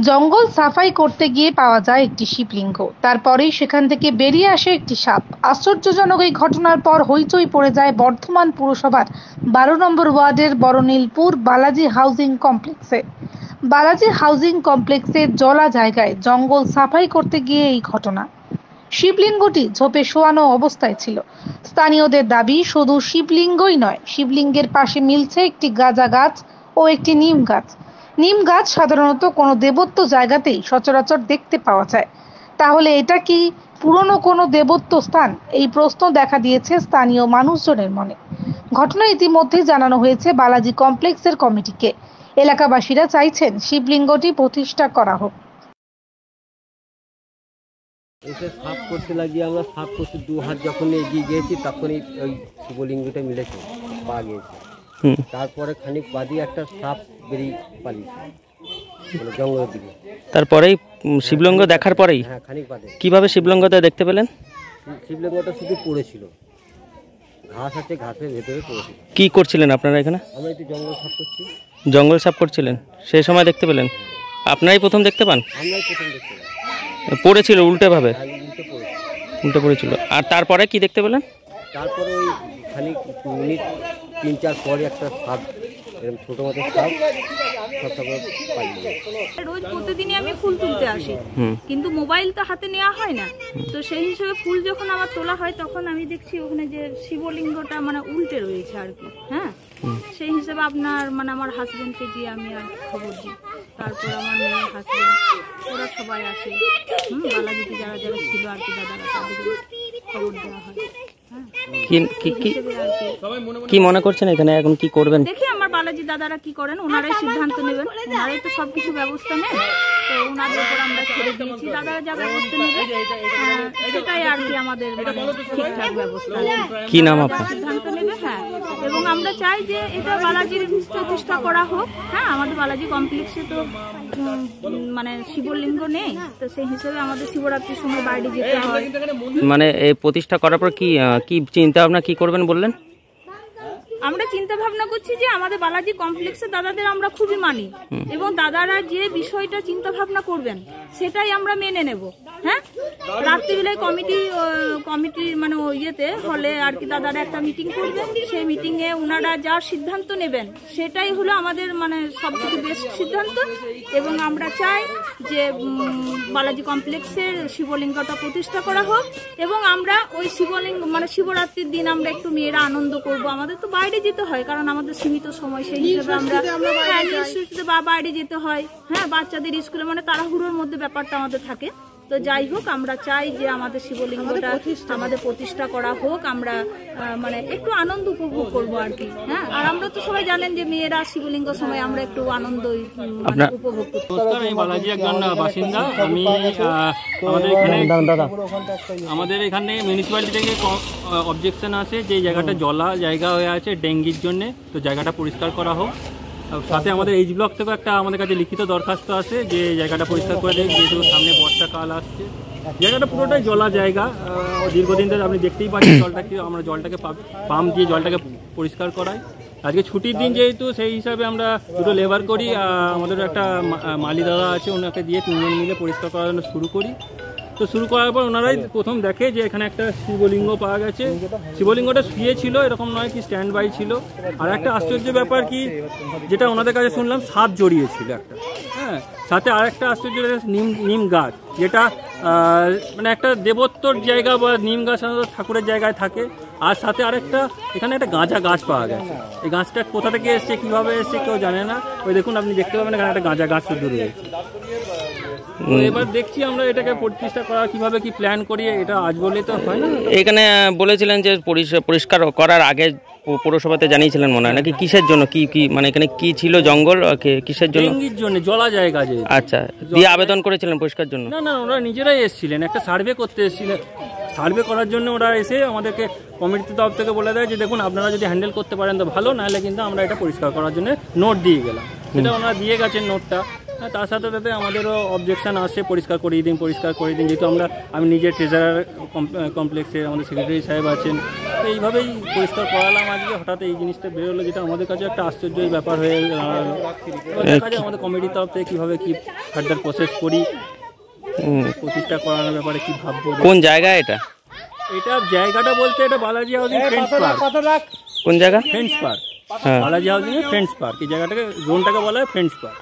জঙ্গল সাফাই করতে গিয়ে পাওয়া যায় একটি শিবলিঙ্গ। তারপরেই সেখান থেকে বেরিয়ে আসে একটি সাপ। আশ্চর্যজনক এই ঘটনার পর হইচই পড়ে যায় বর্ধমান পুরসভার 12 নম্বর ওয়ার্ডের বড়নীলপুর বালাজি হাউজিং কমপ্লেক্সে। বালাজি হাউজিং কমপ্লেক্সের জলা জায়গায় জঙ্গল সাফাই করতে গিয়ে এই ঘটনা। শিবলিঙ্গটি ঝোপে শোয়ানো অবস্থায় ছিল। স্থানীয়দের দাবি, শুধু শিবলিঙ্গই নয়, শিবলিঙ্গের পাশে মিলছে একটি গাঁজা গাছ ও একটি নিম গাছ। নিম গাছ সাধারণত কোনো দেবত্ব জায়গাতেই সচরাচর দেখতে পাওয়া যায়। তাহলে এটা কি পুরনো কোনো দেবত্ব স্থান? এই প্রশ্ন দেখা দিয়েছে স্থানীয় মানুষজনের মনে। ঘটনা ইতিমধ্যে জানানো হয়েছে বালাজি কমপ্লেক্সের কমিটিকে। এলাকাবাসীরা চাইছেন শিবলিঙ্গটি প্রতিষ্ঠা করা হোক। এসে সাফ করতে লাগিয়ে আমরা সাফ করতে 2 হাত যখন এগিয়ে গিয়েছি তখনই ওই শিবলিঙ্গটা মিলেছে, পাওয়া গিয়েছে। তারপরে খানিক বাদে একটা সাপ বেরিয়ে পালিয়েছে মানে জঙ্গলের দিকে। তারপরেই শিবলিঙ্গ দেখার পরেই? হ্যাঁ, খানিক বাদে। কিভাবে শিবলিঙ্গটা দেখতে পেলেন? শিবলিঙ্গটা শুধু পড়েছিল, ঘাস আছে, ঘাসের ভেতরে পড়েছিল। কি করছিলেন আপনারা এখানে? আমরা একটু জঙ্গল সাফ করছি। জঙ্গল সাফ করছিলেন, সেই সময় দেখতে পেলেন? আপনারাই প্রথম দেখতে পান? আমরাই প্রথম দেখতে পেলাম। পড়েছিল উল্টে ভাবে? উল্টে পড়েছিল। আর তারপরে কি দেখতে পেলেন? তারপরে ওই খানিক মিনিট 3-4 পরে একটা সাপ, এরকম ছোট মতো সাপ রোজ প্রতিদিনই আমি ফুল তুলতে আসি, কিন্তু মোবাইল তো হাতে নেওয়া হয় না। তো সেই হিসেবে ফুল যখন আমার তোলা হয় তখন আমি দেখছি ওখানে যে শিবলিঙ্গটা মানে উল্টে রয়েছে আর কি। হ্যাঁ, সেই হিসেবে আপনার মানে আমার হাজবেন্ডকে দিয়ে আমি আর খবর দিই। তারপর আমার মেয়ে, হাজবেন্ড, ওরা সবাই আসে। বালাজিতে যারা যারা ছিল আর কি, দাদারা, তাদেরকে খবর দেওয়া হয়। কি মনে করছেন এখানে এখন কি করবেন? দেখি আমার বালাজি দাদারা কি করেন, ওনারাই সিদ্ধান্ত নেবেন। ওনারাই তো সবকিছু ব্যবস্থা নেন, তো ওনাদের উপর আমরা ছেড়ে দিয়েছি। দাদারা যা ব্যবস্থা নেবে সেটাই আর কি আমাদের ঠিকঠাক ব্যবস্থা। কি নাম আপনার? সিদ্ধান্ত নেবে। হ্যাঁ, এবং আমরা চাই যে এটা বালাজির প্রতিষ্ঠা করা হোক। হ্যাঁ, আমাদের বালাজি কমপ্লেক্সে তো মানে শিবলিঙ্গ নেই, তো সেই হিসেবে আমাদের শিবরাত্রির সময় বাইরে যেতে হয়। মানে এই প্রতিষ্ঠা করার পর কি কি চিন্তা ভাবনা কি করবেন বললেন? আমরা চিন্তা ভাবনা করছি যে আমাদের বালাজি কমপ্লেক্সে দাদাদের আমরা খুবই মানি, এবং দাদারা যে বিষয়টা চিন্তা ভাবনা করবেন সেটাই আমরা মেনে নেব। হ্যাঁ, রাত্রিবেলায় কমিটির মানে ইয়েতে হলে আর কি দাদারা একটা মিটিং করবেন। সেই মিটিং এ ওনারা যা সিদ্ধান্ত নেবেন সেটাই হলো আমাদের মানে সবথেকে বেস্ট সিদ্ধান্ত। এবং আমরা চাই যে বালাজি কমপ্লেক্সের শিবলিঙ্গটা প্রতিষ্ঠা করা হোক, এবং আমরা ওই শিবলিঙ্গ মানে শিবরাত্রির দিন আমরা একটু মেয়েরা আনন্দ করব। আমাদের তো বাইরে যেতে হয়, কারণ আমাদের সীমিত সময়, সেই হিসেবে আমরা বাইরে যেতে হয়। হ্যাঁ, বাচ্চাদের স্কুলে মানে তাড়াহুড়োর মধ্যে ব্যাপারটা আমাদের থাকে। তো যাই হোক, আমরা চাই যে আমাদের শিবলিঙ্গটা আমাদের প্রতিষ্ঠা করা হোক। আমরা মানে একটু আনন্দ উপভোগ করবো আর কি। হ্যাঁ, আর আমরা তো সবাই জানেন যে মেয়েরা শিবলিঙ্গ সময় আমরা একটু আনন্দ উপভোগ করতে। আমি বালাজি একজন বাসিন্দা। আমি আমাদের এখানে মিউনিসিপ্যালিটি থেকে অবজেকশন আছে যে জায়গাটা জলা জায়গা হয়ে আছে ডেঙ্গির জন্য, তো জায়গাটা পরিষ্কার করা হোক। সাথে আমাদের এইচ ব্লক থেকে একটা আমাদের কাছে লিখিত দরখাস্ত আছে যে জায়গাটা পরিষ্কার করে দেয়, যেহেতু সামনে বর্ষাকাল আসছে। জায়গাটা পুরোটাই জলা জায়গা, দীর্ঘদিন ধরে আপনি দেখতেই পাচ্ছেন জলটাকে, আমরা জলটাকে পাম্প দিয়ে জলটাকে পরিষ্কার করাই। আজকে ছুটির দিন যেহেতু, সেই হিসাবে আমরা দুটো লেবার করি, আমাদের একটা মালি দাদা আছে, ওনাকে দিয়ে 3 জন মিলে পরিষ্কার করার জন্য শুরু করি। তো শুরু করার পর ওনারাই প্রথম দেখে যে এখানে একটা শিবলিঙ্গ পাওয়া গেছে। শিবলিঙ্গটা শুয়ে ছিল, এরকম নয় কি স্ট্যান্ড বাই ছিল। আর একটা আশ্চর্য ব্যাপার কি, যেটা ওনাদের কাছে শুনলাম, সাপ জড়িয়েছিল একটা। হ্যাঁ, সাথে আর একটা আশ্চর্য নিম গাছ, যেটা মানে একটা দেবত্বর জায়গা বা নিম গাছ ঠাকুরের জায়গায় থাকে। আর সাথে আরেকটা এখানে একটা গাঁজা গাছ পাওয়া গেছে। এই গাছটা কোথা থেকে এসছে, কিভাবে এসছে কেউ জানে না। ওই দেখুন, আপনি দেখতে পাবেন এখানে একটা গাঁজা গাছ শুধু রয়েছে। এবার দেখছি আমরা এটাকে প্রতিষ্ঠা করা কিভাবে কি প্ল্যান করি, এটা আজ বলে তো হয় না। এখানে বলেছিলেন যে পরিষ্কার করার আগে পৌরসভাতে জানিয়েছিলেন মনে হয়, নাকি কিসের জন্য? কি মানে এখানে কি ছিল, জঙ্গল কিসের জন্য? ডেঙ্গির জন্য, জলা জায়গা যে। আচ্ছা, দিয়ে আবেদন করেছিলেন পরিষ্কার জন্য? না, ওরা নিজেরাই এসেছিলেন, একটা সার্ভে করতে এসেছিলেন। সার্ভে করার জন্য ওরা এসে আমাদেরকে কমিটির তরফ থেকে বলে দেয় যে দেখুন, আপনারা যদি হ্যান্ডেল করতে পারেন তো ভালো, নাহলে কিন্তু আমরা এটা পরিষ্কার করার জন্য নোট দিয়ে গেলাম। সেটা ওনারা দিয়ে গেছেন নোটটা। হ্যাঁ, তার সাথে সাথে আমাদেরও অবজেকশন আসে পরিষ্কার করিয়ে দিন, যেহেতু আমি নিজে ট্রেজারার কমপ্লেক্সে, আমাদের সেক্রেটারি সাহেব আছেন, তো এইভাবেই পরিষ্কার করালাম। আজকে হঠাৎ এই জিনিসটা বেরোলো, যেটা আমাদের কাছে একটা আশ্চর্যের ব্যাপার হয়ে দাঁড়ালো। দেখা যায় আমাদের কমিটির তরফ থেকে কীভাবে কি ফার্দার প্রসেস করি, প্রতিষ্ঠা করানোর ব্যাপারে কি ভাববো। কোন জায়গা এটা? এটা জায়গাটা বলতে এটা বালাজি হাউজিং ফ্রেন্ডস পার্ক। কোন জায়গা? ফ্রেন্ডস পার্ক, বালাজি হাউজিং এর ফ্রেন্ডস পার্ক। এই জায়গাটাকে, জোনটাকে বলা হয় ফ্রেন্ডস পার্ক।